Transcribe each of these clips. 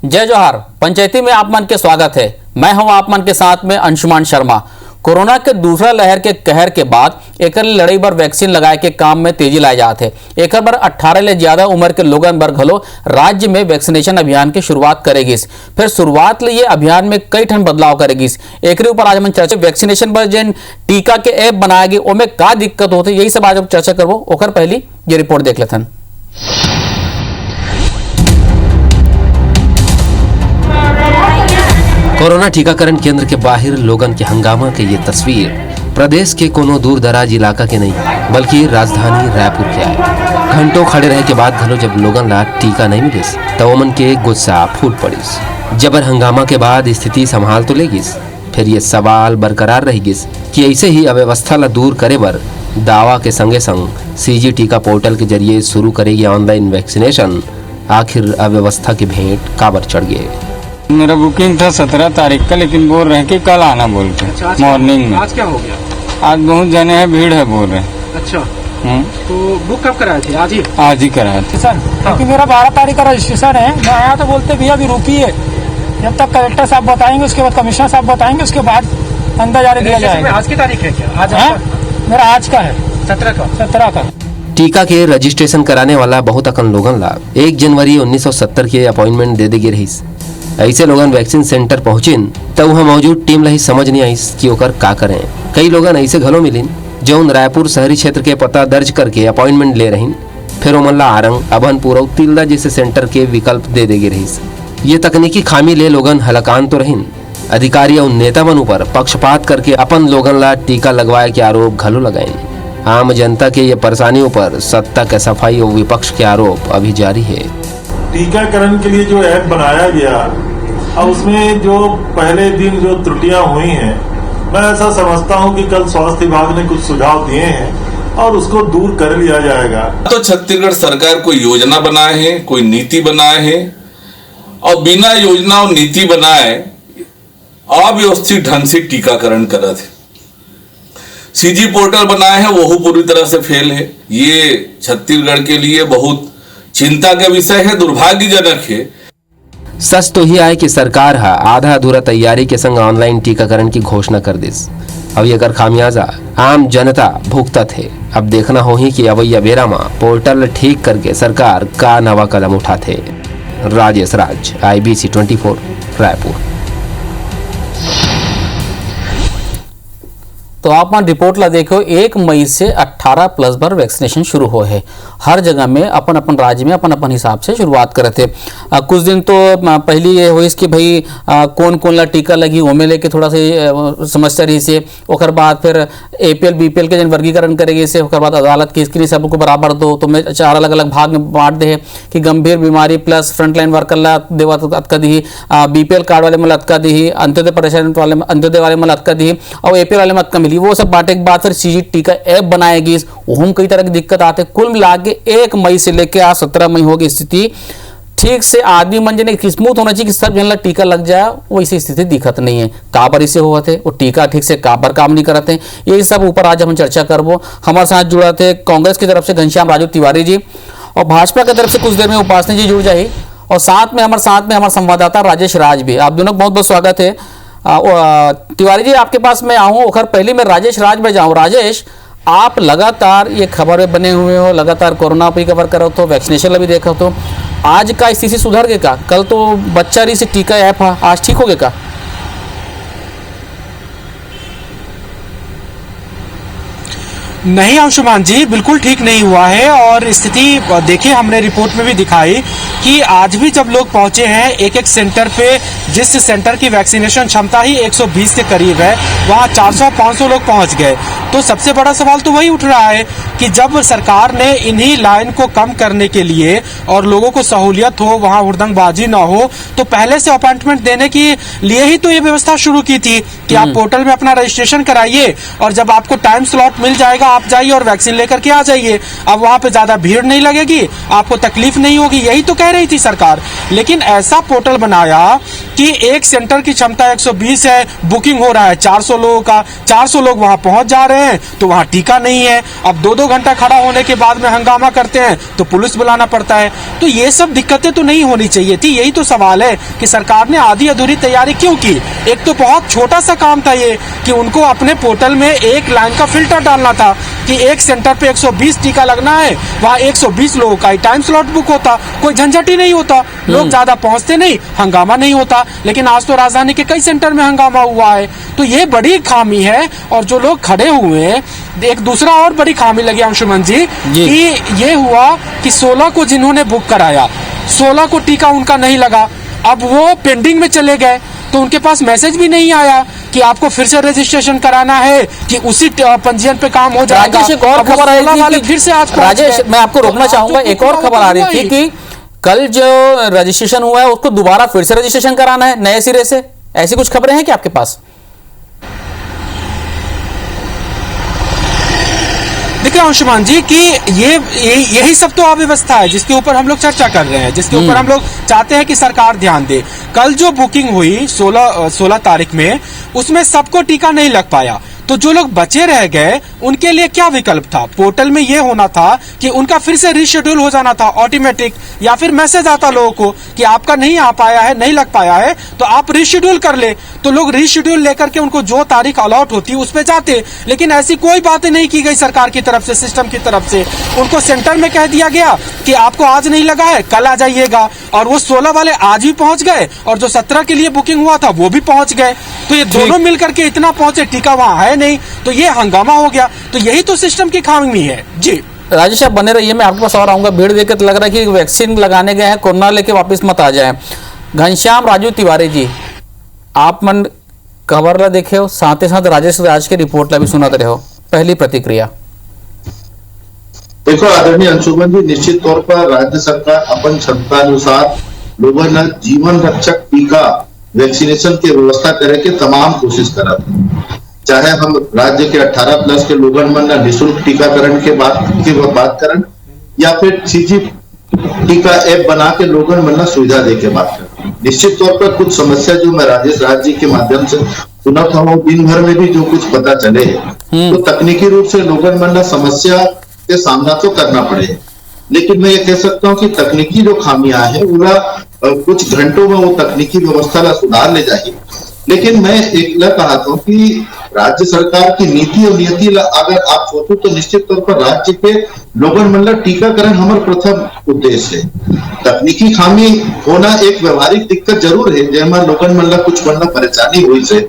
जय जोहार। पंचायती में आप मन के स्वागत है। मैं हूं आप मन के साथ में अंशुमान शर्मा। कोरोना के दूसरा लहर के कहर के बाद एक लड़ाई बर वैक्सीन लगाए के काम में तेजी लाए जाते एक बार 18 ले ज्यादा उम्र के लोगन बर घलो राज्य में वैक्सीनेशन अभियान की शुरुआत करेगी। फिर शुरुआत ले ये अभियान में कई ठन बदलाव करेगी। एक ऊपर आज हम चर्चा वैक्सीनेशन पर जिन टीका के ऐप बनाएगी ओमें का दिक्कत होती यही सब आज हम चर्चा करबो। ओकर पहली ये रिपोर्ट देख लेथन। कोरोना टीकाकरण केंद्र के बाहर लोगन के हंगामा के ये तस्वीर प्रदेश के कोनो दूर दराज इलाका के नहीं बल्कि राजधानी रायपुर के आए। घंटों खड़े रहे के बाद घलो जब लोगन ला टीका नहीं मिलिस तो ओमन के गुस्सा फूट पड़िस। जबर हंगामा के बाद स्थिति संभाल तो लेगिस, फिर ये सवाल बरकरार रहीगिस कि ऐसे ही अव्यवस्था ला दूर करे बर दावा के संगे संग सीजी टीका पोर्टल के जरिए शुरू करेगी ऑनलाइन वैक्सीनेशन। आखिर अव्यवस्था की भेंट काबर चढ़ गए। मेरा बुकिंग था 17 तारीख का, लेकिन बोल रहे हैं कि कल आना बोल के मॉर्निंग में। आज क्या हो गया? आज बहुत जने हैं, भीड़ है बोल रहे हैं। अच्छा, तो बुक कब कराए थे? आज ही कराए थे सर। क्योंकि मेरा 12 तारीख का रजिस्ट्रेशन है। मैं आया तो बोलते भैया अभी रुकिए, जब तक कलेक्टर साहब बताएंगे उसके बाद कमिश्नर साहब बताएंगे उसके बाद अंदर जाने दिया जाएगा। आज की तारीख है क्या? आज मेरा आज का है 17 का। टीका के रजिस्ट्रेशन कराने वाला बहुत अकन लोगन ला 1 जनवरी 1970 के अपॉइंटमेंट दे देगी रहीस। ऐसे लोगन वैक्सीन सेंटर पहुंचिन तब वहाँ मौजूद टीम ला ही समझ नहीं आईस कि ओकर का करें। कई लोगन ऐसे घलो मिलिन जौन रायपुर शहरी क्षेत्र के पता दर्ज करके अपॉइंटमेंट ले रहीन, फिर ओमन ला आरंग, अभनपुर और तिल्दा जैसे सेंटर के विकल्प दे देगी रहीस। ये तकनीकी खामी ले लोगन हलकान तो रहीन। अधिकारी और नेता मन ऊपर पक्षपात करके अपन लोगन ला टीका लगवाए के आरोप घलो लगाइन। आम जनता के ये परेशानियों पर सत्ता के सफाई और विपक्ष के आरोप अभी जारी है। टीकाकरण के लिए जो ऐप बनाया गया और उसमें जो पहले दिन जो त्रुटियां हुई हैं, मैं ऐसा समझता हूं कि कल स्वास्थ्य विभाग ने कुछ सुझाव दिए हैं और उसको दूर कर लिया जाएगा। तो छत्तीसगढ़ सरकार कोई योजना बनाए है, कोई नीति बनाए है और बिना योजना और नीति बनाए अव्यवस्थित ढंग से टीकाकरण कर थे। सीजी पोर्टल बनाए हैं वो पूरी तरह से फेल है। ये छत्तीसगढ़ के लिए बहुत चिंता का विषय है, दुर्भाग्यजनक है। सच तो ही आए कि सरकार हा आधा अधूरा तैयारी के संग ऑनलाइन टीकाकरण की घोषणा कर दिस। अब ये कर खामियाजा आम जनता भुगता थे। अब देखना हो ही कि अवैया बेरा में पोर्टल ठीक करके सरकार का नवा कदम उठाते। राजेश राज, IBC 24 रायपुर। तो आप मन रिपोर्ट ला देखो 1 मई से 18 प्लस बार वैक्सीनेशन शुरू हो है। हर जगह में अपन अपन राज्य में अपन अपन हिसाब से शुरुआत करे थे। कुछ दिन तो पहली ये हुई कि भाई कौन कौन ला टीका लगी ओमे लेके थोड़ा सा समस्या रही से। ओकर बाद फिर APL BPL के जन वर्गीकरण करेगी से। ओकर बाद अदालत की इसके लिए सबको बराबर दो तो मैं 4 अलग अलग भाग में बांट दे कि गंभीर बीमारी प्लस फ्रंटलाइन वर्कर ला देवा अतका दी, BPL कार्ड वाले में अतका दी, अंत्योदय परेशान वाले अंत्योदय वाले में अतका दी और APL वाले में अतका मिली। वो सब बांटे के बाद फिर सीजी टीका ऐप बनाएगी। वह कई तरह की दिक्कत आते। कुल मिला के 1 मई से लेकर आज 17 मई होगी स्थिति ठीक से आदमी मन जने स्मूथ होना चाहिए कि सब जन टीका लग जाए, वैसी स्थिति दिखत नहीं है। काबर इसे हुआ थे वो टीका ठीक से काबर काम नहीं करते। यही सब ऊपर आज हम चर्चा करबो। हमारे साथ जुड़ा थे कांग्रेस की तरफ से घनश्याम राजू तिवारी जी और भाजपा की तरफ से कुछ देर में उपासना जी जुड़ जाए और साथ में हमारे संवाददाता राजेश राज भी। आप दोनों का बहुत बहुत स्वागत है। तिवारी जी आपके पास मैं आऊँ और पहले मैं राजेश राज में जाऊँ। राजेश, आप लगातार ये खबर में बने हुए हो, लगातार कोरोना पर कवर करो तो वैक्सीनेशन भी देखो तो आज का स्थिति सुधर गए का? कल तो बच्चा रही से टीका ऐप है, आज ठीक हो गए का? नहीं अंशुमान जी, बिल्कुल ठीक नहीं हुआ है। और स्थिति देखिए हमने रिपोर्ट में भी दिखाई कि आज भी जब लोग पहुंचे हैं एक सेंटर पे, जिस सेंटर की वैक्सीनेशन क्षमता ही 120 के करीब है, वहां 400-500 लोग पहुंच गए। तो सबसे बड़ा सवाल तो वही उठ रहा है कि जब सरकार ने इन्हीं लाइन को कम करने के लिए और लोगों को सहूलियत हो, वहां हुड़दंगबाजी ना हो, तो पहले से अपॉइंटमेंट देने के लिए ही तो ये व्यवस्था शुरू की थी कि आप पोर्टल में अपना रजिस्ट्रेशन कराइए और जब आपको टाइम स्लॉट मिल जाएगा आप जाइए और वैक्सीन लेकर के आ जाइए। अब वहां पे ज्यादा भीड़ नहीं लगेगी, आपको तकलीफ नहीं होगी, यही तो कह रही थी सरकार। लेकिन ऐसा पोर्टल बनाया कि एक सेंटर की क्षमता 120 है, बुकिंग हो रहा है 400 लोगों का, 400 लोग वहां पहुंच जा रहे हैं तो वहां टीका नहीं है। अब 2-2 घंटा खड़ा होने के बाद में हंगामा करते हैं तो पुलिस बुलाना पड़ता है। तो ये सब दिक्कतें तो नहीं होनी चाहिए थी। यही तो सवाल है कि सरकार ने आधी अधूरी तैयारी क्यों की। एक तो बहुत छोटा सा काम था ये कि उनको अपने पोर्टल में एक लाइन का फिल्टर डालना था कि एक सेंटर पे 120 टीका लगना है, वहां 120 लोगों का ही टाइम स्लॉट बुक होता, कोई झंझट ही नहीं होता, लोग ज्यादा पहुंचते नहीं, हंगामा नहीं होता। लेकिन आज तो राजधानी के कई सेंटर में हंगामा हुआ है। तो ये बड़ी खामी है। और जो लोग खड़े हुए हैं, एक दूसरा और बड़ी खामी लगी अंशुमन जी कि ये हुआ कि 16 को जिन्होंने बुक कराया, 16 को टीका उनका नहीं लगा, अब वो पेंडिंग में चले गए, तो उनके पास मैसेज भी नहीं आया कि आपको फिर से रजिस्ट्रेशन कराना है कि उसी पंजीयन पे काम हो जाएगा। राजेश, एक और खबर आ रही थी फिर से आज राजेश, मैं आपको रोकना चाहूंगा, एक और खबर आ रही थी कि कल जो रजिस्ट्रेशन हुआ है उसको दोबारा फिर से रजिस्ट्रेशन कराना है नए सिरे से। ऐसी कुछ खबरें हैं क्या आपके पास? देखिए अंशुमान जी कि यही सब तो अव्यवस्था है जिसके ऊपर हम लोग चर्चा कर रहे हैं, जिसके ऊपर हम लोग चाहते हैं कि सरकार ध्यान दे। कल जो बुकिंग हुई 16 तारीख में, उसमें सबको टीका नहीं लग पाया। तो जो लोग बचे रह गए उनके लिए क्या विकल्प था? पोर्टल में ये होना था कि उनका फिर से रीशेड्यूल हो जाना था ऑटोमेटिक, या फिर मैसेज आता लोगों को कि आपका नहीं आ पाया है, नहीं लग पाया है, तो आप रीशेड्यूल कर ले। तो लोग रीशेड्यूल लेकर के उनको जो तारीख अलॉट होती उस पे जाते। लेकिन ऐसी कोई बातें नहीं की गई सरकार की तरफ से, सिस्टम की तरफ से। उनको सेंटर में कह दिया गया कि आपको आज नहीं लगा है, कल आ जाइएगा। और वो 16 वाले आज भी पहुंच गए और जो 17 के लिए बुकिंग हुआ था वो भी पहुंच गए। तो ये दोनों मिलकर के इतना पहुंचे, टीका वहां है नहीं, तो ये हंगामा हो गया। तो यही तो सिस्टम की खामी है जी। राजेश, आप बने रहिए, मैं आपके पास और आऊंगा। भीड़ देख के तो लग रहा है कि वैक्सीन लगाने गए हैं, कोरोना लेके वापस मत आ जाए। घनश्याम राजू तिवारी जी, आप मन खबर ला देखे हो, साथ ही साथ राजेश राज के रिपोर्ट ला भी सुनाते रहो, पहली प्रतिक्रिया। देखो आदरणीय अंशुमन जी, निश्चित तौर पर राज्य सरकार अपन क्षमता अनुसार लोगों ने जीवन रक्षक टीका वैक्सीनेशन की व्यवस्था करे के तमाम कोशिश करा था। चाहे हम राज्य के 18+ के लोगों में निःशुल्क टीकाकरण के बात करें, या फिर सीजी टीका ऐप बना के लोगों में सुविधा दे के बात करें। निश्चित तौर पर कुछ समस्या जो मैं राजेश राज जी के माध्यम से सुना था, वो दिन भर में भी जो कुछ पता चले, तो तकनीकी रूप से लोगों में समस्या के सामना तो करना पड़े। लेकिन मैं ये कह सकता हूँ कि तकनीकी जो खामियां है उनका कुछ घंटों में वो तकनीकी व्यवस्था का सुधार ले जाएगी। लेकिन मैं एक कहा था कि राज्य सरकार की नीति और नियति अगर आप सोचो तो निश्चित तौर पर राज्य के लोगों मतलब टीकाकरण हमारा प्रथम उद्देश्य है। तकनीकी खामी होना एक व्यवहारिक दिक्कत जरूर है, जैसे लोगों मतलब कुछ परेशानी हुई से,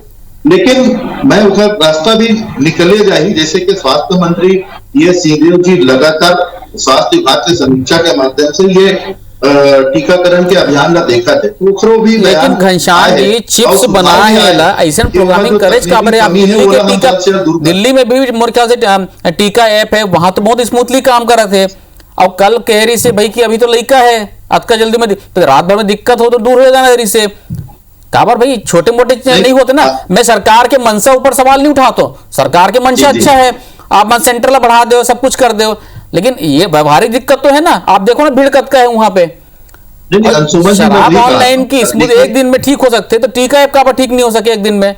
लेकिन मैं उसका रास्ता भी निकले जाए। जैसे कि स्वास्थ्य मंत्री सिंहदेव जी लगातार स्वास्थ्य विभाग की समीक्षा के माध्यम से ये टीकाकरण के अभियान ला देखा थे, तो भी लेकिन घनश्याम जी चिप्स बना है ला ऐसा प्रोग्रामिंग करे का बरे आप दिल्ली के टीका, दिल्ली में भी मोर ख्याल से टीका ऐप है, वहां तो बहुत स्मूथली काम कर रहे थे। और कल कह रही से भाई कि अभी तो लड़का है, अतका जल्दी में तो रात भर में दिक्कत हो तो दूर हो जाना से काबर भाई, छोटे मोटे नहीं होते ना। मैं सरकार के मनसा ऊपर सवाल नहीं उठाता, सरकार के मंशा अच्छा है, आप सेंटर ला बढ़ा दो, सब कुछ कर दो, लेकिन ये व्यवहारिक दिक्कत तो है ना। आप देखो ना भीड़ कत का है वहां पे। शराब ऑनलाइन की स्मूथ एक दिन में ठीक हो सकते, तो टीका ऐप का ठीक नहीं हो सके एक दिन में।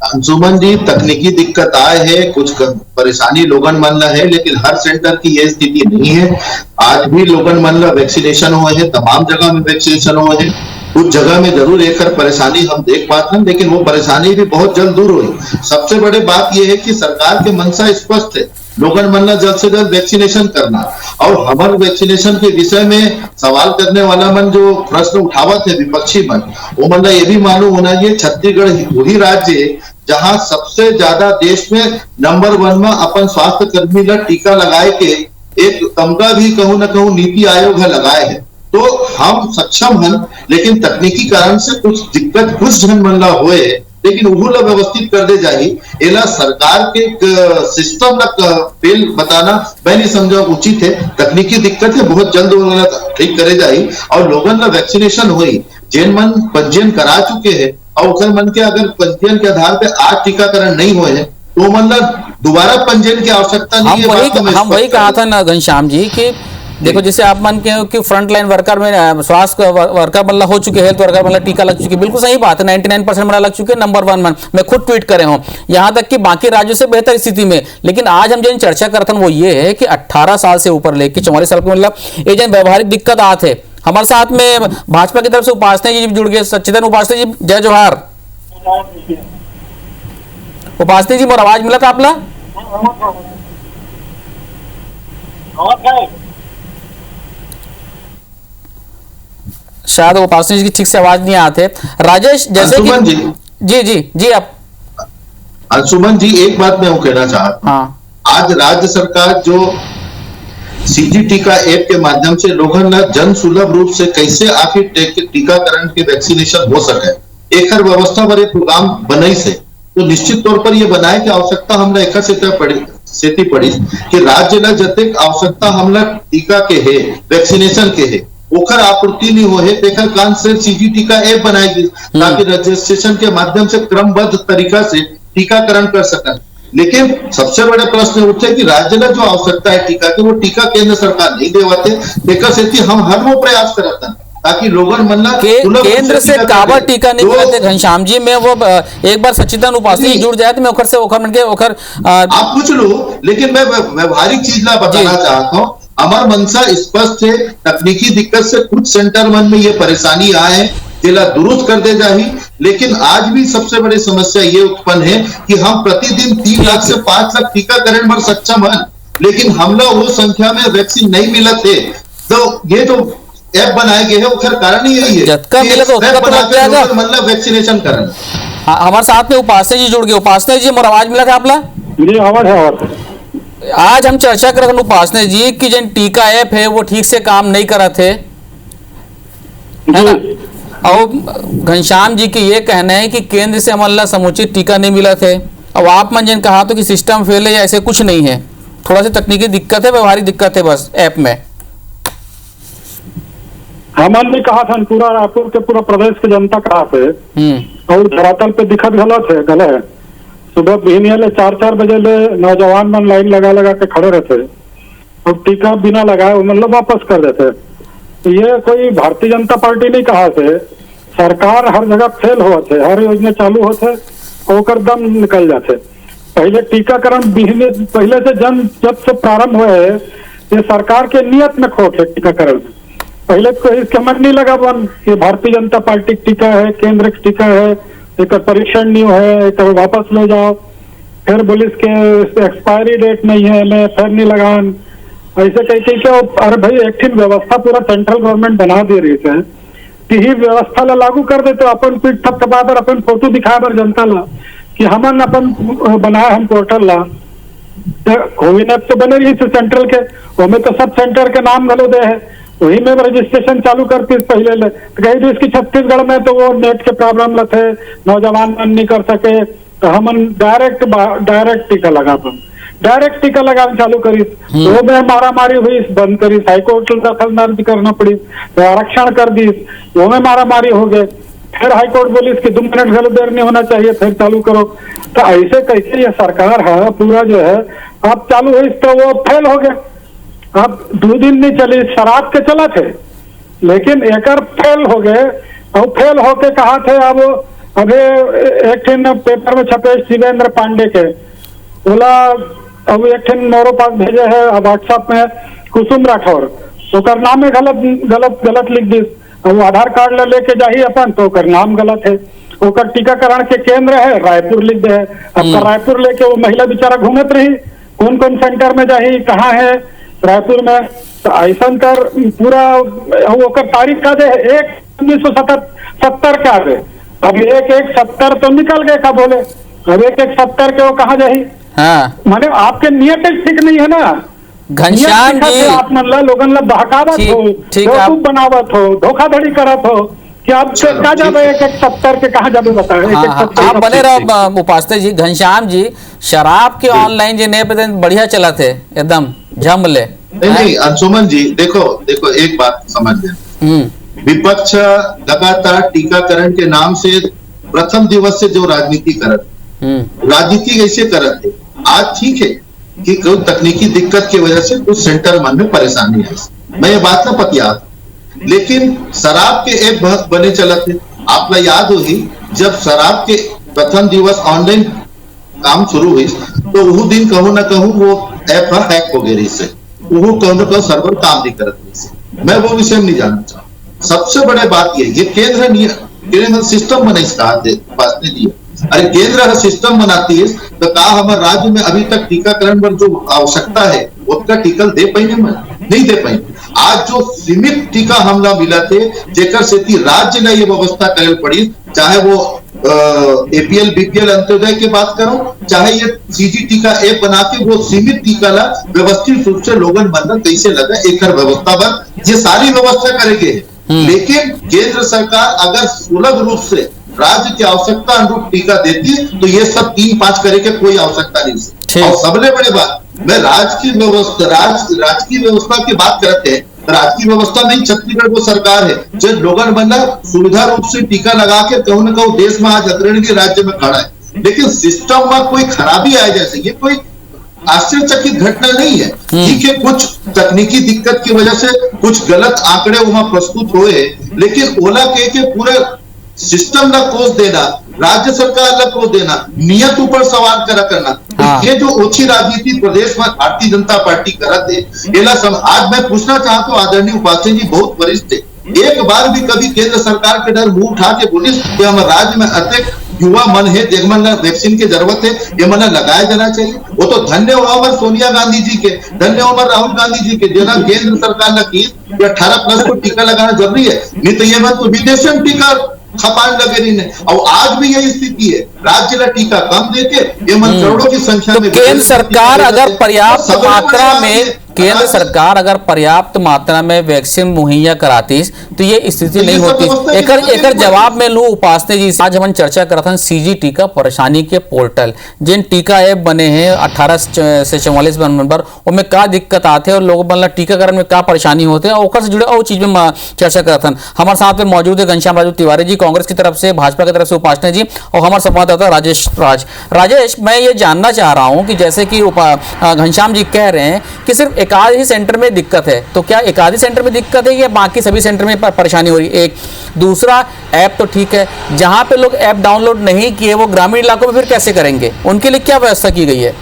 अंशुमन जी, तकनीकी दिक्कत आए है, कुछ परेशानी लोगन मन है, लेकिन हर सेंटर की ये स्थिति नहीं है। आज भी लोगन मन वैक्सीनेशन हुए हैं, तमाम जगह में वैक्सीनेशन हुए हैं। कुछ जगह में जरूर एक परेशानी हम देख पाते हैं, लेकिन वो परेशानी भी बहुत जल्द दूर हुई। सबसे बड़ी बात यह है कि सरकार के मंशा स्पष्ट है, लोगन मन जल्द से जल्द वैक्सीनेशन करना। और हमारे वैक्सीनेशन के विषय में सवाल करने वाला मन जो प्रश्न उठावत है विपक्षी मन, वो मन ये भी मालूम होना चाहिए छत्तीसगढ़ वही राज्य है जहां सबसे ज्यादा देश में नंबर 1 में अपन स्वास्थ्य कर्मी ला टीका लगाए के एक तमगा भी कहूं न कहूं नीति आयोग है लगाए है। तो हम सक्षम हैं, लेकिन तकनीकी कारण से कुछ दिक्कत कुछ जन मन ला होए, लेकिन उहुला व्यवस्थित कर दे जाही। एला सरकार के सिस्टम ला फेल बताना मैं नहीं समझा उचित है। तकनीकी दिक्कत है, बहुत जल्द ठीक करे जाही। और लोगन ला वैक्सीनेशन हुई, जिन मन पंजीयन करा चुके हैं और उस मन के अगर पंजीयन के आधार पे आज टीकाकरण नहीं हुए हैं तो मतलब दोबारा पंजीयन की आवश्यकता नहीं है। हम वही कहा था ना घनश्याम जी कि देखो जैसे आप मान के हो कि फ्रंट लाइन वर्कर में स्वास्थ्य वर्कर मतलब हो चुके, हेल्थ वर्कर मतलब टीका लग चुकी, बिल्कुल सही बात है, 99% मतलब लग चुके, नंबर 1 मैं खुद ट्वीट करे हूँ, यहाँ तक कि बाकी राज्यों से बेहतर स्थिति में। लेकिन आज हम जो चर्चा करते हैं वो ये है कि 18 साल से ऊपर लेके 44 साल के मतलब ये जो व्यवहारिक दिक्कत आते है। हमारे साथ में भाजपा की तरफ से उपासना जी जुड़ गए, सच्चिदानंद उपासना जी जय जोहार। उपासना जी मोर आवाज मिला था आपला? शायद उपासना जी की ठीक से आवाज नहीं आते। राजेश जैसे अंशुमन कि जी, जी आप। अंशुमन जी एक बात मैं वो कहना चाहता हूँ, हाँ आज राज्य सरकार जो सीजी टीका ऐप के माध्यम से लोगों ने जन सुलभ रूप से कैसे आखिर टीकाकरण के वैक्सीनेशन हो सके, एक हर व्यवस्था बड़े प्रोग्राम बनाई से, तो निश्चित तौर पर यह बनाए कि आवश्यकता हमने एक सेती पड़ी कि राज्य ला जतेक आवश्यकता हमला टीका के है, वैक्सीनेशन के है, ओखर आपूर्ति नहीं हो है, तेखर कान से सीजी टीका ऐप बनाएगी ताकि रजिस्ट्रेशन के माध्यम से क्रमबद्ध तरीका से टीकाकरण कर सकें। लेकिन सबसे बड़े प्रश्न उठे कि राज्य में जो आवश्यकता है टीका के, वो टीका केंद्र सरकार नहीं देवाते, तेकर सेती हम हर वो प्रयास करते ताकि लोगन मनना केंद्र से काबर टीका नहीं मिलते घनश्याम जी। मैं वो एक बार सच्चिदानंद उपासना जुड़ जाए तो मैं ओखर से ओखर आप पूछ लो, लेकिन मैं व्यवहारिक चीज ला बताना चाहता हूँ। हमार मंशा स्पष्ट है, तकनीकी दिक्कत से कुछ सेंटर मन में ये परेशानी आए जिला दुरुस्त कर दे जाही, लेकिन आज भी सबसे बड़ी समस्या ये उत्पन्न है कि हम प्रतिदिन 3 लाख से 5 लाख टीकाकरण में सक्षम है, लेकिन हमला वो संख्या में वैक्सीन नहीं मिला थे। तो ये जो ऐप बनाए गए है उसका कारण ही यही है जतका मिले तो उसका तो लग जाएगा, मतलब वैक्सीनेशन करना। हमारे साथ में उपासना जी जुड़ गए। उपासना जी मोर आवाज मिला था आपला? जी आवाज है। आज हम चर्चा कर रहे हैं उपासना जी की जो टीका ऐप है वो ठीक से काम नहीं करा थे, है ना? और घनश्याम जी की ये कहना है कि केंद्र से हमारा समुचित टीका नहीं मिला थे। अब आप मंजन कहा तो कि सिस्टम फेल है या ऐसे कुछ नहीं है, थोड़ा सी तकनीकी दिक्कत है, व्यवहारिक दिक्कत है बस ऐप में। हमन ने कहा था पूरा रायपुर के पूरा प्रदेश की जनता कहा थे और धरातल पे दिखत गलत है। सुबह बिहनिया ले 4-4 बजे ले नौजवान मन लाइन लगा के खड़े रहते और टीका बिना लगाए मतलब वापस कर देते। तो ये कोई भारतीय जनता पार्टी नहीं कहा थे, सरकार हर जगह फेल हुआ थे, हर योजना चालू होते और दम निकल जाते। पहले टीकाकरण पहले से जब से प्रारंभ हुए है ये सरकार के नियत में खोट है टीकाकरण। पहले तो इसका मन नहीं लगा बन कि भारतीय जनता पार्टी टीका है, केंद्र का टीका है, एक परीक्षण नहीं है, एक वापस ले जाओ, फिर पुलिस के एक्सपायरी डेट नहीं है मैं फिर नहीं लगान, ऐसे कह के अरे भाई एक ठीक व्यवस्था पूरा सेंट्रल गवर्नमेंट बना दे रही है कि ही व्यवस्था ला लागू कर दे, तो अपन पीठ थपथपा पर अपन फोटो दिखाए पर जनता ला कि हमन अपन बनाए हम पोर्टल ला कोविन ऐप तो बने रही सेंट्रल के, उसमें तो सब सेंटर के नाम गलो दे है, वही में रजिस्ट्रेशन चालू करती पहले ले तो कहीं भी इसकी छत्तीसगढ़ में तो वो नेट के प्रॉब्लम थे, नौजवान मन नहीं कर सके, तो हम डायरेक्ट टीका लगा डायरेक्ट टीका लगाना चालू करी, वो में मारा मारी हुई बंद करी, हाईकोर्ट दखल अर्ज करना पड़ी, तो आरक्षण कर दी, वो में मारा मारी हो गए, फिर हाईकोर्ट बोली इसकी 2 मिनट गलत देर नहीं होना चाहिए फिर चालू करो। तो ऐसे कैसे ये सरकार है पूरा जो है अब चालू हुई तो वो फेल हो गया। अब 2 दिन नहीं चली, शराब के चला थे लेकिन एक फेल हो गए और फेल होके कहा थे अब अभी एक पेपर में छपे शिवेंद्र पांडे के बोला, अब एक मोरो पास भेजे है व्हाट्सएप में कुसुम राठौर, तो कर नाम में गलत लिख दी, वो आधार कार्ड लेके जाही अपन तो कर नाम गलत है, ओकर टीकाकरण के केंद्र है रायपुर लिख दे है, अब रायपुर लेके वो महिला बेचारा घूमत रही कौन कौन सेंटर में जाही कहाँ है रायपुर में, तो ऐसा कर पूरा ओकर तारीख का दे 1/1970 का दे, अब 1/1/70 तो निकल गए का बोले, अब 1/1/70 के वो कहाँ जाही। हाँ माने आपके नियत ठीक नहीं है ना घनश्याम जी, आप मतलब लोगन ला बहकावत हो, बेवकूफ बनावत हो, धोखाधड़ी करत हो कि आप कहाँ जाबे 1/1/70 के कहाँ जाबे बताए। आप बने रहो उपासना जी। घनश्याम जी शराब के ऑनलाइन जो नए पे बढ़िया चला थे एकदम जम ले। नहीं अंशुमन जी देखो एक बात समझ लें, विपक्ष लगातार टीकाकरण के नाम से प्रथम दिवस से जो राजनीति राजनीति ऐसे करते, आज ठीक है कि कोई तकनीकी दिक्कत की वजह से कुछ सेंटर मन में परेशानी है, मैं ये बात ना पतिया, लेकिन शराब के ऐप बने चला थे। आपको याद होगी जब शराब के प्रथम दिवस ऑनलाइन काम शुरू हुई तो वो दिन कहूं ना कहूं वो ऐप हैक हो गई से, वो कहूं ना कहूं सर्वर काम नहीं कर रही। मैं वो विषय में नहीं जानना चाहूँ। सबसे बड़े बात ये केंद्र सिस्टम बने इसका दिया। अरे केंद्र सिस्टम बनाती है तो कहा हमारे राज्य में अभी तक टीकाकरण पर जो आवश्यकता है उसका टीका दे पाई नहीं दे पाई। आज जो सीमित टीका हमला मिला थे जेकर से राज्य ने ये व्यवस्था करे पड़ी, चाहे वो एपीएल बीपीएल अंत्योदय की बात करो, चाहे ये सीजी टीका ऐप बना के वो सीमित टीका ला व्यवस्थित रूप से लोगन बनना कैसे लगा एक व्यवस्था बन, ये सारी व्यवस्था करेंगे। लेकिन केंद्र सरकार अगर सुलभ रूप से राज्य की आवश्यकता अनुरूप टीका देती है तो ये सब 3-5 करे के कोई आवश्यकता नहीं। और सबसे बड़ी बात, मैं राजकीय व्यवस्था की बात करते हैं, राजकीय व्यवस्था नहीं, छत्तीसगढ़ वो सरकार है जो लोगन बनना सुविधा रूप से टीका लगा के कहूं ना कहूं देश में आज अग्रणी राज्य में खड़ा है। लेकिन सिस्टम में कोई खराबी आए जैसे ये कोई आश्चर्यचकित घटना नहीं है। ठीक है, कुछ तकनीकी दिक्कत की वजह से कुछ गलत आंकड़े वहां प्रस्तुत हुए, लेकिन ओला के पूरे सिस्टम का कोष देना, राज्य सरकार का कोष देना, नियत ऊपर सवाल करा करना, ये जो ओछी राजनीति प्रदेश में भारतीय जनता पार्टी करत है। आज मैं पूछना चाहता हूँ, आदरणीय उपाध्याय जी बहुत वरिष्ठ है, एक बार भी कभी केंद्र सरकार के डर मुंह उठा के बोली कि हमारे राज्य में अधिक युवा मन है, देखमन वैक्सीन की जरूरत है, ये मन लगाया जाना चाहिए। वो तो धन्य हो हमारे सोनिया गांधी जी के, धन्य हो हमारे राहुल गांधी जी के, जना केंद्र सरकार ने की 18+ को टीका लगाना जरूरी है, नहीं तो ये तो विदेश में टीका खपान लगे नहीं। और आज भी यही स्थिति है, राज्य का टीका कम देके ये मन करोड़ों की संख्या में केंद्र सरकार अगर पर्याप्त मात्रा में वैक्सीन मुहैया कराती तो ये स्थिति नहीं होती। एकर जवाब में लू उपासने जी, आज हम चर्चा करते हैं सीजी टीका परेशानी के पोर्टल जिन टीका ऐप बने हैं 18 से 44 नंबर, उनमें क्या दिक्कत आते हैं और लोगों मतलब टीकाकरण में क्या परेशानी होते हैं और से जुड़े और चीज में चर्चा करते हैं। हमारे साथ में मौजूद है घनश्याम राजू तिवारी जी कांग्रेस की तरफ से, भाजपा की तरफ से उपासने जी और हमारे संवाददाता राजेश। मैं ये जानना चाह रहा हूँ कि जैसे कि घनश्याम जी कह रहे हैं कि सिर्फ एक आध ही सेंटर में दिक्कत है, तो क्या एक आध ही सेंटर में दिक्कत है या बाकी सभी सेंटर में परेशानी हो रही है? एक दूसरा, ऐप तो ठीक है, जहां पे लोग ऐप डाउनलोड नहीं किए वो ग्रामीण इलाकों में फिर कैसे करेंगे, उनके लिए क्या व्यवस्था की गई है?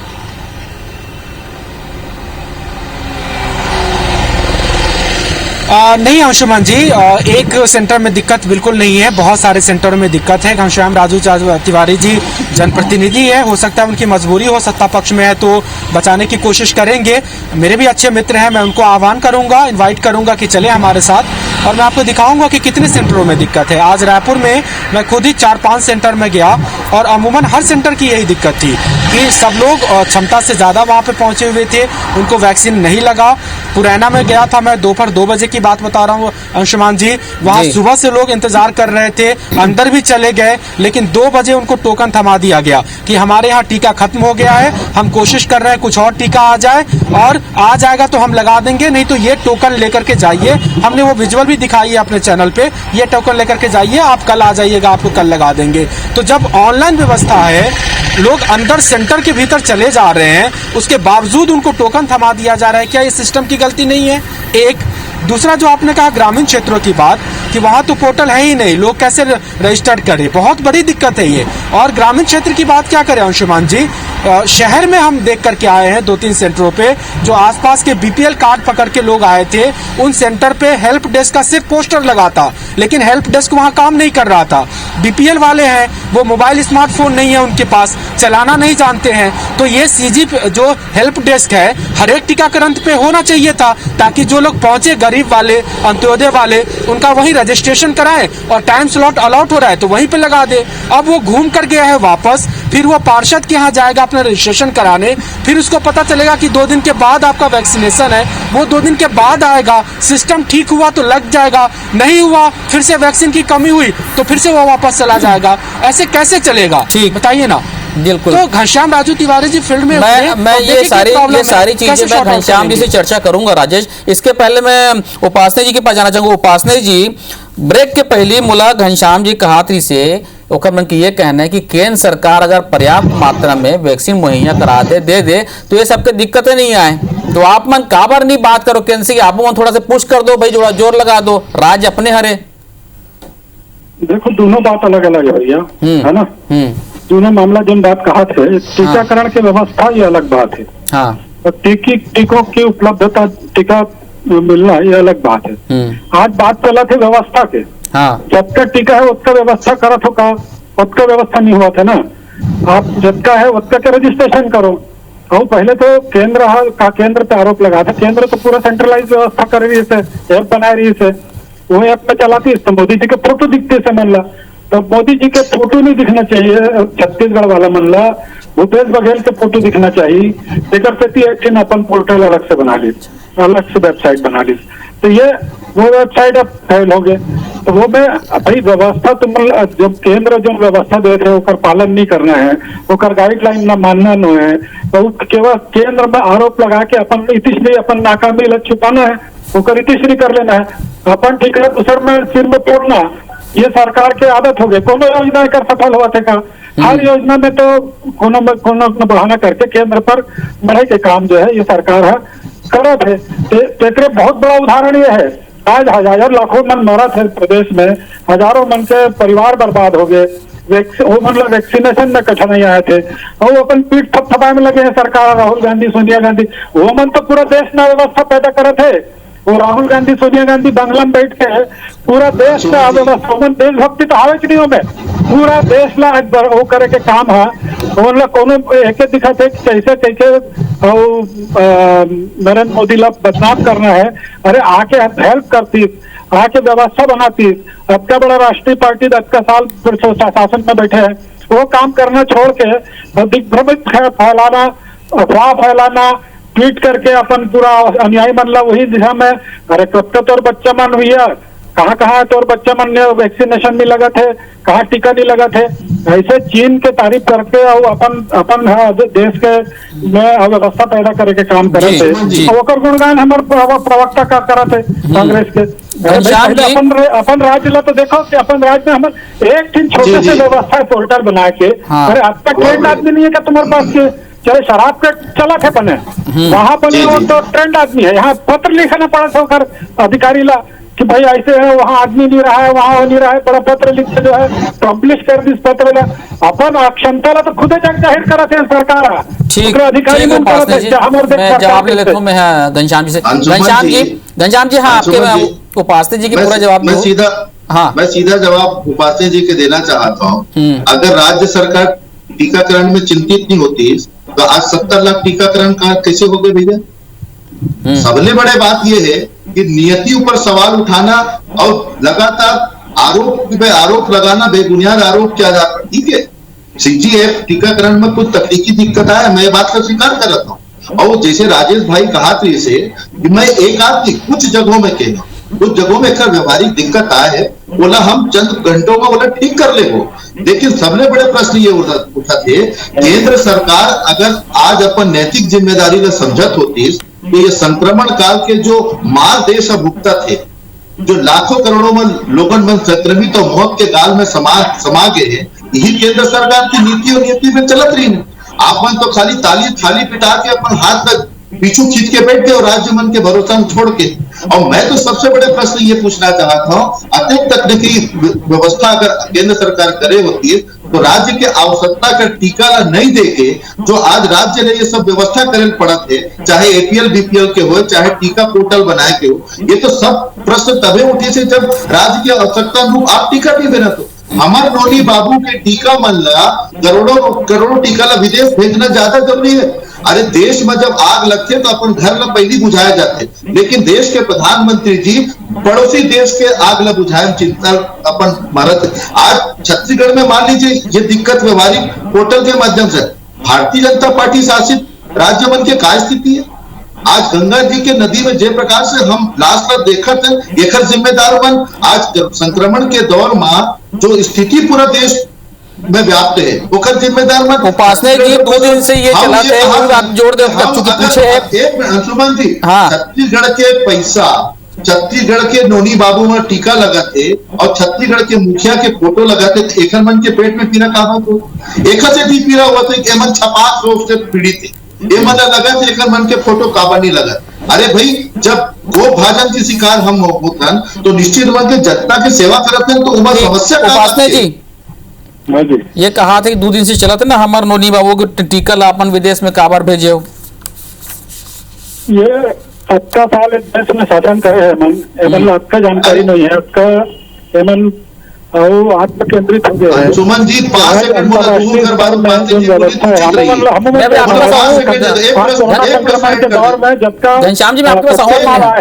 नहीं अंशुमान जी, एक सेंटर में दिक्कत बिल्कुल नहीं है, बहुत सारे सेंटरों में दिक्कत है। घनश्याम राजू तिवारी जी जनप्रतिनिधि है, हो सकता है उनकी मजबूरी हो, सत्ता पक्ष में है तो बचाने की कोशिश करेंगे। मेरे भी अच्छे मित्र हैं, मैं उनको आह्वान करूंगा, इनवाइट करूंगा कि चले हमारे साथ और मैं आपको दिखाऊंगा कि कितने सेंटरों में दिक्कत है। आज रायपुर में मैं खुद ही 4-5 सेंटर में गया और अमूमन हर सेंटर की यही दिक्कत थी कि सब लोग क्षमता से ज़्यादा वहाँ पे पहुँचे हुए थे, उनको वैक्सीन नहीं लगा। पुरैना में गया था मैं, दोपहर 2 बजे की बात बता रहा हूँ अंशुमान जी, वहाँ सुबह से लोग इंतजार कर रहे थे, अंदर भी चले गए, लेकिन 2 बजे उनको टोकन थमा दिया गया कि हमारे यहाँ टीका खत्म हो गया है, हम कोशिश कर रहे हैं कुछ और टीका आ जाए और आ जाएगा तो हम लगा देंगे, नहीं तो ये टोकन लेकर के जाइए। हमने वो विजुअल भी दिखाई है अपने चैनल पे, ये टोकन लेकर के जाइए, आप कल आ जाइएगा, आपको कल लगा देंगे। तो जब ऑनलाइन व्यवस्था है, लोग अंदर सेंटर के भीतर चले जा रहे हैं, उसके बावजूद उनको टोकन थमा दिया जा रहा है, क्या ये सिस्टम की गलती नहीं है? एक दूसरा जो आपने कहा ग्रामीण क्षेत्रों की बात कि वहाँ तो पोर्टल है ही नहीं, लोग कैसे रजिस्टर्ड करें, बहुत बड़ी दिक्कत है ये। और ग्रामीण क्षेत्र की बात क्या करें अंशुमान जी, शहर में हम देख करके आए हैं 2-3 सेंटरों पे जो आसपास के बीपीएल कार्ड पकड़ के लोग आए थे, उन सेंटर पे हेल्प डेस्क का सिर्फ पोस्टर लगा था, लेकिन हेल्प डेस्क वहाँ काम नहीं कर रहा था। बीपीएल वाले हैं, वो मोबाइल स्मार्टफोन नहीं है उनके पास, चलाना नहीं जानते हैं, तो ये सीजी जो हेल्प डेस्क है हर एक टीकाकरण पे होना चाहिए था, ताकि जो लोग पहुंचे गरीब वाले, अंत्योदय वाले, उनका वही रजिस्ट्रेशन कराएं और टाइम स्लॉट अलॉट हो रहा है तो वहीं पे लगा दे। अब वो घूम कर गया है वापस, फिर वो पार्षद के यहाँ जाएगा अपना रजिस्ट्रेशन कराने, फिर उसको पता चलेगा कि 2 दिन के बाद आपका वैक्सीनेशन है, वो 2 दिन के बाद आएगा, सिस्टम ठीक हुआ तो लग जाएगा, नहीं हुआ फिर से वैक्सीन की कमी हुई तो फिर से वो वापस चला जाएगा। ऐसे कैसे चलेगा, बताइए ना। बिल्कुल। तो घनश्याम राजू तिवारी जी फील्ड में मैं ये सारी चीजें मैं घनश्याम जी से चर्चा करूंगा राजेश। इसके पहले मैं उपासने जी के पास जाना चाहूंगा। उपासने जी, ब्रेक के पहले मुला घनश्याम जी कहात्री से ओकर मन की ये कहना है कि केंद्र सरकार अगर पर्याप्त मात्रा में वैक्सीन मुहैया करा दे तो ये सबके दिक्कतें नहीं आए। तो आप मन काबर नहीं बात करो केंद्र से, आप मन थोड़ा सा पुश कर दो भाई, जोड़ा जोर लगा दो, राज्य अपने हरे। देखो दोनों बात अलग अलग है भैया, है ना। दोनों मामला जिन बात कहा थे, टीकाकरण की व्यवस्था ये अलग बात है। हाँ। और टीकों की उपलब्धता, टीका मिलना ये अलग बात है। आज बात चला थी व्यवस्था के। हाँ। जब तक टीका है उसका व्यवस्था करा तो का, उसका व्यवस्था नहीं हुआ था ना। आप जबका है उसका के रजिस्ट्रेशन करो। और पहले तो केंद्र पे आरोप लगा था, केंद्र तो पूरा सेंट्रलाइज व्यवस्था कर रही है, ऐप बना रही है, वो ऐप में चलाती है, तो मोदी जी के फोटो दिखते से मन ला, तो मोदी जी के फोटो नहीं दिखना चाहिए छत्तीसगढ़ वाला मन ला, भूपेश बघेल के फोटो दिखना चाहिए। एक्शन अपन पोर्टल अलग से बना ली, अलग से वेबसाइट बना ली, तो ये वो वेबसाइट अब फेल हो गए। तो वो में भाई व्यवस्था तुम जब केंद्र जो व्यवस्था दे रहे ओकर पालन नहीं करना है, ओकर गाइडलाइन ना मानना न है, तो केवल केंद्र में आरोप लगा के अपन इतिश्री अपन नाकामी लग छुपाना है, ओकर इतिश्री कर लेना है, अपन ठीक है दूसर में सिर में तोड़ना, ये सरकार के आदत हो गई। कोनो योजना कर सफल हुआ थे का, हर योजना में तो कोनो बढ़ाना करके केंद्र पर बढ़े के काम जो है ये सरकार है करो थे। तेरे बहुत बड़ा उदाहरण ये है, आज हजार लाखों मन मरा थे प्रदेश में, हजारों मन के परिवार बर्बाद हो गए, वो मतलब वैक्सीनेशन में कठिन नहीं आए थे, और वो अपन पीठ थपथपाए में लगे हैं सरकार, राहुल गांधी सोनिया गांधी, वो मन तो पूरा देश में व्यवस्था पैदा करे थे। वो राहुल गांधी सोनिया गांधी बंगला में बैठ के पूरा देश में अव्यवस्था, देशभक्ति तो आवे कि नहीं में, पूरा देश ला वो करे के काम है। कोनो एक दिखा थे कैसे नरेंद्र मोदी ला बदनाम करना है, अरे आके हेल्प करती, आके व्यवस्था बनाती। अब क्या बड़ा राष्ट्रीय पार्टी 10 का साल शासन में बैठे हैं, वो काम करना छोड़ के दिग्भ्रमित फैलाना, अफवाह फैलाना, ट्वीट करके अपन पूरा अन्याय मनला वही दिशा में। अरे कब तक तोर बच्चा मन हुई है, कहाँ तोर बच्चा मन ने वैक्सीनेशन नहीं लगा थे, कहाँ टीका नहीं लगा थे, ऐसे चीन के तारीफ करके और अपन देश के में अव्यवस्था पैदा करे के काम करे थे, और गुणगान हमारे प्रवक्ता का करा थे कांग्रेस के। अपन राज्य ला तो देखो कि अपन राज्य में हम एक दिन छोटे से व्यवस्था पोर्टल बना के, अरे अब तक ट्रेंड आदमी नहीं है क्या तुम्हारे पास के, चाहे शराब के चला थे बने वहां बने, वो तो ट्रेंड आदमी है, यहाँ पत्र लिखना पड़ा था अधिकारी ला कि भाई ऐसे है, वहाँ आदमी नहीं रहा है, वहाँ नहीं रहा है, बड़ा पत्र लिख के जो है पब्लिश कर दी पत्र ला, अपन क्षमता ला तो खुद जाहिर करा थे सरकार। ठीक अधिकारी मैं जवाब ले लेता हूँ मैं घनश्याम जी से। घनश्याम जी हाँ, आपके उपाध्याय जी की पूरा जवाब मैं सीधा जवाब उपाध्याय जी के देना चाहता हूँ। अगर राज्य सरकार टीकाकरण में चिंतित नहीं होती तो आज 70 लाख टीकाकरण का कैसे हो गए भैया। सबसे बड़े बात यह है कि नियति ऊपर सवाल उठाना और लगातार आरोप लगाना, बेबुनियाद आरोप किया जाता है। ठीक है, सीजीएफ टीकाकरण में कुछ तकनीकी दिक्कत है, मैं बात का स्वीकार कर रहा हूँ। और जैसे राजेश भाई कहा थे इसे कि मैं एक आदमी कुछ जगहों में कहना, कुछ जगहों में अगर व्यवहारिक दिक्कत आए है, बोला हम चंद घंटों में बोला ठीक कर ले वो। लेकिन सबसे बड़े प्रश्न ये उठा थे, केंद्र सरकार अगर आज अपन नैतिक जिम्मेदारी में समझत होती तो ये संक्रमण काल के जो मार देश भुगता थे, जो लाखों करोड़ों में लोगों में संक्रमित और मौत के गाल में समा गए हैं, यही केंद्र सरकार की नीति और नीति में चलत रही है। आप मन तो खाली थाली पिटा के अपन हाथ तक पीछू खींच के बैठ गए और राज्य मन के भरोसा छोड़ के। और मैं तो सबसे बड़े प्रश्न ये पूछना चाहता हूँ, अत्यंत तकनीकी व्यवस्था अगर केंद्र सरकार करे होती है तो राज्य के आवश्यकता का टीका नहीं देके जो आज राज्य ने ये सब व्यवस्था करे पड़ा थे, चाहे एपीएल बीपीएल के हो, चाहे टीका पोर्टल बनाए के हो, ये तो सब प्रश्न तभी उठे थे जब राज्य की आवश्यकता अनुरूप आप टीका नहीं देना। तो हमारे नोनी बाबू के टीका मन ला करोड़ों टीका ला विदेश भेजना ज्यादा जरूरी है। अरे देश में जब आग लगते तो अपन घर में पहली बुझाए जाते, लेकिन देश के प्रधानमंत्री जी पड़ोसी देश के आग ला बुझाए चिंता अपन भारत। आज छत्तीसगढ़ में मान लीजिए ये दिक्कत व्यवहारिक पोर्टल के माध्यम से भारतीय जनता पार्टी शासित राज्य मन के क्या स्थिति है। आज गंगा जी के नदी में जिस प्रकार से हम लास्ट बार देखा थे, एक जिम्मेदार बन आज संक्रमण के दौर में जो स्थिति पूरा देश में व्याप्त है, वो जिम्मेदार मत उपासना जी 2 दिन से ये चला थे, आप जोड़ दे पीछे एक अंशुमान जी, छत्तीसगढ़ के पैसा, छत्तीसगढ़ के नोनी बाबू में टीका लगाते और छत्तीसगढ़ के मुखिया के फोटो लगाते, एक मन के पेट में पीना कहा तो एक से भी पीरा हुआ था, एमन छपाक रोग से पीड़ित है। ये मतलब लगा थे एक मन के फोटो काबर नहीं लगा। अरे भाई जब गो भाजन की शिकार हम होतन तो निश्चित मन के जनता की सेवा करते हैं तो उमा समस्या का उपासना जी ये कहा था कि 2 दिन से चला था ना हमार नोनी बाबू के टीका ला अपन विदेश में काबर भेजे हो। ये 70 साल इस देश में शासन करे है मन एमन आपका जानकारी नहीं है आपका एमन और आत्म केंद्रित हो गया है। सुमन जी 5 सेकंड बोला दूर कर बाद बात जी घनश्याम जी मैं आपके पास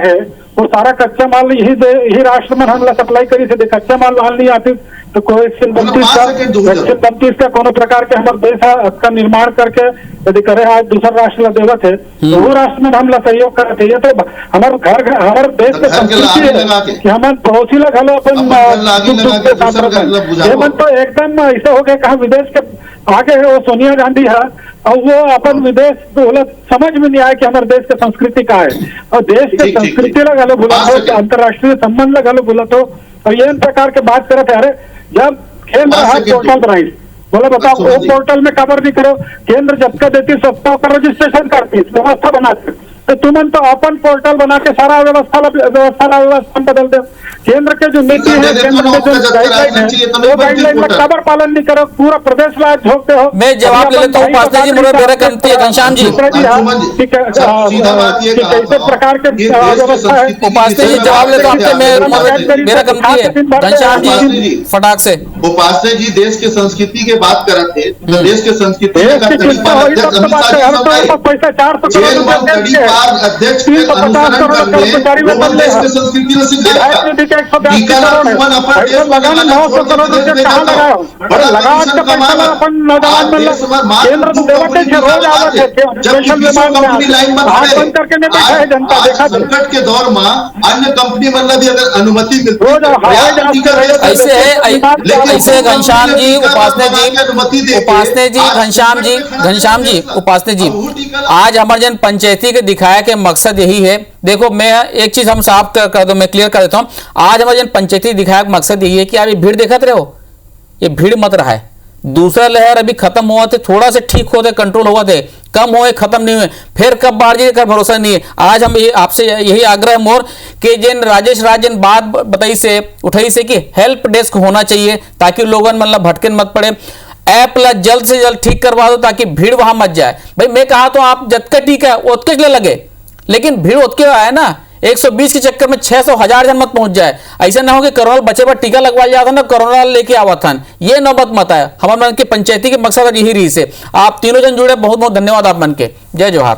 है वो सारा कच्चा माल यही राष्ट्र में हमला सप्लाई करी से कच्चा माल नहीं आती तो कोई वैक्सीन का कोनो प्रकार के हमारे देश का निर्माण करके यदि करे आज दूसरा राष्ट्र देवत है तो वो राष्ट्र में हमला सहयोग करे थे। ये तो हमारे घर हमारे देश के संस्कृति है कि हमारे पड़ोसी लोग हलो अपन तो एकदम ऐसे हो गए कहा विदेश के आगे है वो सोनिया गांधी है और वो अपन विदेश समझ में नहीं आया कि हमारे देश की संस्कृति का है और देश के संस्कृति लगा बोला तो अंतर्राष्ट्रीय संबंध लगा बोला तो और ये प्रकार के बात करे थे। अरे जब खेल रहा है पोर्टल राइट बोला बताओ वो पोर्टल में खबर नहीं करो केंद्र जब का देती सप्ताह का रजिस्ट्रेशन करती व्यवस्था बनाते तो तुम तो अपन पोर्टल बना के सारा व्यवस्था बदल दो। केंद्र के जो नीति है केंद्र के जो गाइडलाइन है वो गाइडलाइन में खबर पालन नहीं करो पूरा प्रदेश में झोंकते हो। मैं जवाब ले लेता हूँ उपासना जी मुझे मेरा कमती है घनश्याम जी कैसे प्रकार के व्यवस्था है उपासना जी जवाब लेता हूँ मेरा कमती है घनश्याम जी फटाक से। उपासना जी देश के संस्कृति के बात कर रहे थे तो देश के संस्कृति अध्यक्ष के अनुसरण करके देश के संस्कृति में सिखाएगा संकट के दौर में अन्य कंपनी मतलब भी अगर अनुमति ऐसे है ऐसे घनश्याम जी उपासना जी उपासना जी आज हमारे जन पंचायती के दिखाया के मकसद यही है। देखो मैं एक चीज हम साफ कर दो मैं क्लियर कर देता हूं आज हमारे जन पंचायती दिखाया का मकसद यही है कि आप ये भीड़ देखत रहे हो ये भीड़ मत रहा है। दूसरा लहर अभी खत्म हुआ थे थोड़ा से ठीक होते कंट्रोल हुआ थे कम हुए खत्म नहीं हुए फिर कब बाढ़ जाए का भरोसा नहीं है। आज हम आपसे यही आग्रह मोर कि जिन राजेश राजन बात बताई से उठाई से कि हेल्प डेस्क होना चाहिए ताकि लोगों मतलब भटकन मत पड़े। ऐप ला जल्द से जल्द ठीक करवा दो ताकि भीड़ वहां मत जाए। भाई मैं कहा तो आप जतका ठीक है उतके लिए लगे लेकिन भीड़ उतके आए ना 120 के चक्कर में 600,000 जन मत पहुंच जाए। ऐसा ना हो कि कोरोना बच्चे पर टीका लगवा जाता ना कोरोना लेके आवा था ये नौबत मत आया। हमारे मन के पंचायती के मकसद यही रही से आप तीनों जन जुड़े बहुत बहुत धन्यवाद आप मन के जय जोहार।